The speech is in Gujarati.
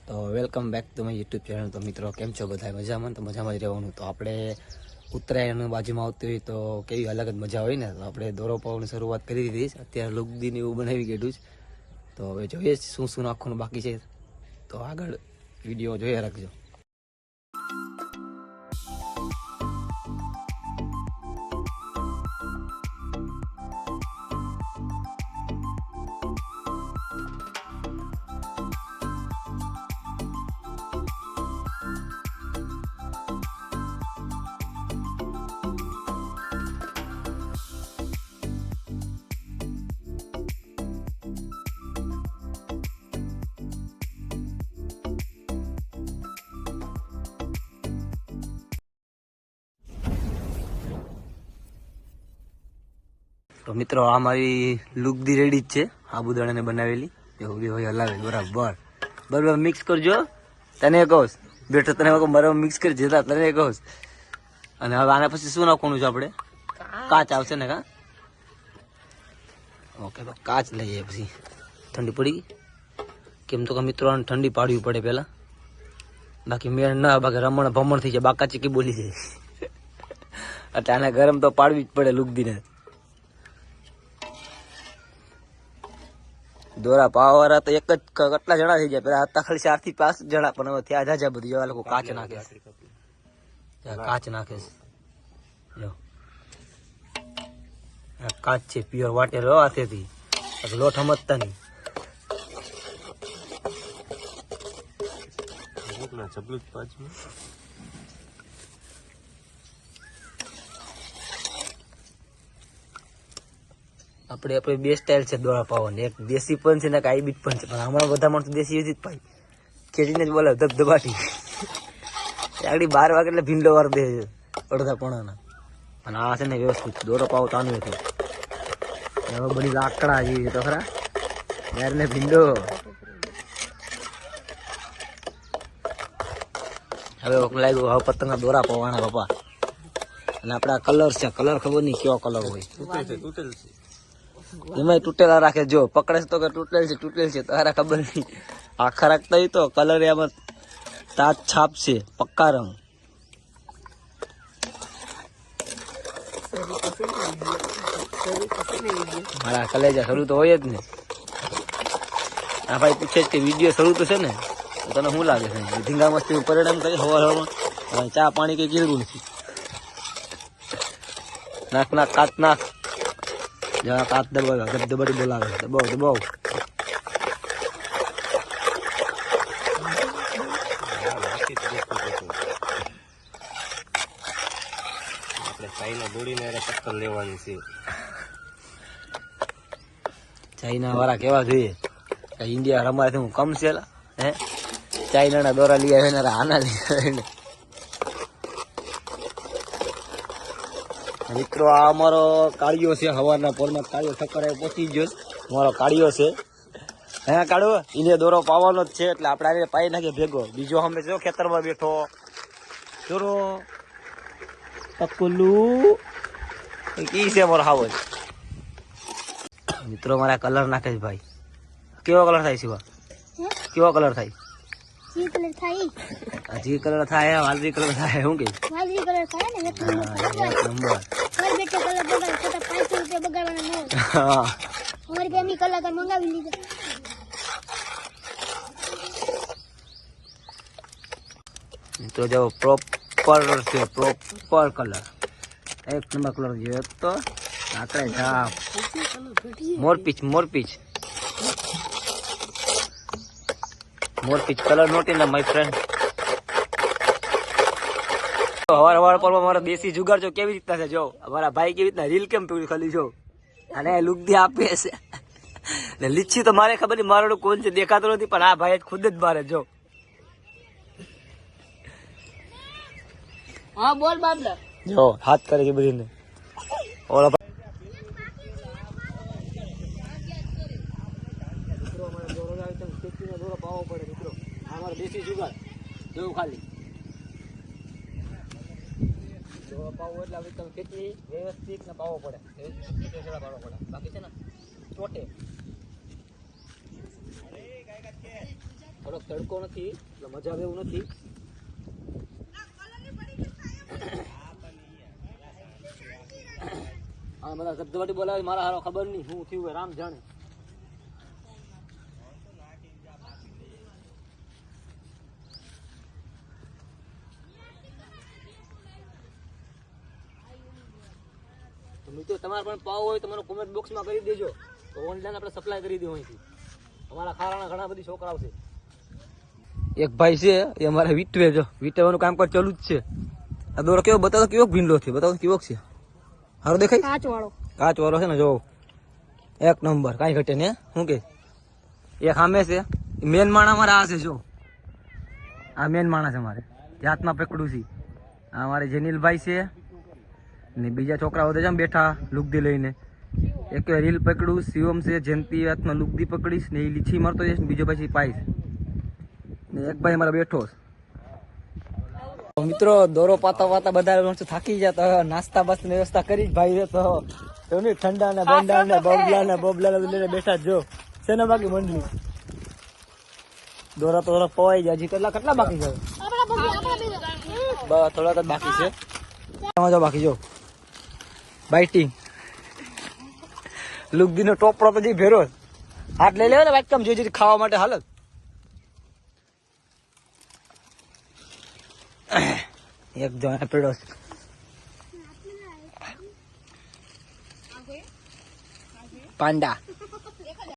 તો welcome back to my YouTube channel. તો મિત્રો કેમ છો બધા? મજામાં? તો મજામાં જ રહેવાનું। તો આપણે ઉત્તરાયણ બાજુમાં આવતી હોય તો કેવી અલગ જ મજા હોય ને। તો આપણે દોરો પાવની શરૂઆત કરી દીધી છે। અત્યારે લુગદીને એવું બનાવી ગયું છે। તો હવે જોઈએ શું શું નાખવાનું બાકી છે। તો આગળ વિડીયો જોયા રાખજો। તો મિત્રો આ મારી લુગદી રેડી જ છે, સાબુદાણાને બનાવેલી। એવું બી હોય હલાવે બરાબર બરાબર મિક્સ કરજો। તને કહું બેઠો તને બરાબર મિક્સ કરી જતા તને કહું। અને હવે આના પછી શું નાખવાનું છે આપણે? કાચ આવશે ને? કા ઓકે તો કાચ લઈએ પછી। ઠંડી પડી ગઈ કેમ તો કે મિત્રો ઠંડી પાડવી પડે પહેલાં, બાકી મેળ ના બાકી રમણ ભમણ થઈ જાય, બાકા ચીકી બોલી જાય। એટલે આને ગરમ તો પાડવી જ પડે લુગદીને। દોરા પાવાવાળા તો એક જ કેટલા જણા થઈ જાય, પેલા હતા ખાલી 4 થી 5 જણા, પણ હવે ત્યાં જાજા બધી આ લોકો કાચ નાખે છે। કાચ નાખે છે જો કાચ છે, પ્યોર વાટેલો હાથેથી, લોટ સમજતા નહીં। આપણે બે સ્ટાઇલ છે દોરા પાવાની, એક દેશી પણ છે ને એક હાઈબ્રિડ પણ છે, પણ હમણાં બધા માણસો દેશી જ પાઈ ખેડીને જ બોલાવે ધબધબાટી। આગળ 12 વાગે એટલે ભીંડો વાર દે છે અડધા પોણાના। અને આ છે ને વ્યવસ્થિત દોરો પાવો તાનું હતું, હવે બધી લાકડા જેવી તો ખરા યાર ને ભીંડો। હવે લાગ્યું હવે પતંગના દોરા પાવાના બાપા। અને આપડા કલર છે, કલર ખબર નહીં કેવો કલર હોય, એમાં તૂટેલા રાખે। જો પકડે તો કે તૂટેલ છે તારા ખબર નહીં, આખા રાખતા હોય તો કલર એમાં તાજ છાપ છે, પક્કા રંગ। મારા કલેજા શરૂ તો હોય જ ને। આ ભાઈ પૂછે કે વિડીયો શરૂ તો છે ને, તો તને શું લાગે છે? ધીંગા મસ્તી પરિણામ કરી હવામાં ચા પાણી કઈ કીધું નથી। નાખ નાખ કાચ નાખ, જરા કાચ દબાવ ધબધબાટી બોલાવે, દબાવ દબાવ। ચાઇના દોડીને ટક્કર લેવાની છે। ચાઇના વાળા કેવા જોઈએ? ઇન્ડિયા રમાય હું કમ છે હે? ચાઇનાના દોરા લઈ આવે ને આના લઈ આવે ને। મિત્રો આ અમારો કાળિયો છે, હવારના પોરમાં કાળિયો ઠક્કર પહોંચી ગયો। અમારો કાળિયો છે, હે કાળો એને દોરો પાવાનો જ છે, એટલે આપણે આને પાઈ નાખીએ ભેગો। બીજો અમે જો ખેતરમાં બેઠો દોરો પકલું ઈ છે મારો હાવજ। મિત્રો મારા કલર નાખે છે ભાઈ। કેવો કલર થાય શિવા? કેવો કલર થાય? જી કલર થાય, જી કલર થાય, વાદળી કલર થાય, શું કે વાદળી કલર થાય ને એક નંબર નંબર ઘર બેઠો કલર બગાડ છતાં 500 રૂપિયા બગાડવાના ન હોય। હા અમારી પેમી કલાકાર મંગાવી લીધા। મિત્રો જો પ્રોપર છે, પ્રોપર કલર એક નંબર કલર જોઈએ તો આકડે છાપ મોરપીચ મોરપીચ મોરપીચ કલર નોટી ના માય ફ્રેન્ડ। હવાર પર મારો દેશી જુગાર જો કેવી રીતના છે, જો અમારા ભાઈ કેવી રીતના રીલ કેમ પીડી ખાલી જો, અને લુગદી આપે છે ને લીચી તો મારે ખબર નહીં મારો કોણ છે દેખાતો નથી, પણ આ ભાઈ ખુદ જ મારે જો। હા બોલ બાબલા, જો હાથ કરે છે બધીને ઓલા દોરો પાવો પડે મિત્રો, અમારો દેશી જુગાર જોવું ખાલી દોરો પાવો એટલે હવે તમે ખેતી વ્યવસ્થિત ને પાવો પડે, બાકી છે ને ચોટે। થોડોક તડકો નથી એટલે મજા આવે એવું નથી. આ બધા ધબધબાટી બોલાવે મારા હારો ખબર નહીં શું થયું હોય, રામ જાણે. તો મિત્રો તમારે પણ પાવ હોય તો મને કોમેન્ટ બોક્સમાં કરી દેજો, તો ઓનલાઈન આપણે સપ્લાય કરી દઉં અહીંથી. અમારા ખારાના ઘણા બધી છોકરાઓ છે. એક ભાઈ છે એ અમારે વીટવે, જો વીટવાનું કામકાજ ચાલુ જ છે. આ દોરો કેવો બતાવો, કેવો ભીંડલો છે, બતાવો કેવો છે. સારો દેખાય, કાચ વાળો. કાચ વાળો છે ને, જો એક નંબર, કાંઈ ઘટે ને. શું કે એક સામે છે મેન માણા અમારે આ છે, જો આ મેન માણસ અમારે હાથમાં પકડું છે. આ અમારે જેનિલભાઈ છે ને બીજા છોકરાઓ તો જેમ બેઠા લુગદી લઈને. એક રીલ પકડું શિવમ છે, જયંતિ હાથમાં લુગદી પકડીશ ને એ લીછી મારતો જઈશ ને બીજો પછી પાઈશ ને એક ભાઈ મારા બેઠો છે. મિત્રો દોરો પાતા પાતા બધા થાકી જતા, નાસ્તા બાસ્તા વ્યવસ્થા કરી ભાઈ તો ઠંડા ને બંડા ને બબલા લઈને બેઠા જો છે ને. બાકી મંડળી દોરા તો પવાઈ જાય. હજી કેટલા બાકી છે? થોડાક જ બાકી છે. જો બાકી જો બાઇટિંગ લુગદી નો ટોપડો તો જે ભેરો હાથ લઈ લેવા ને વાટકામ જોઈ ખાવા માટે હાલત. એક જો પેડો પાંડા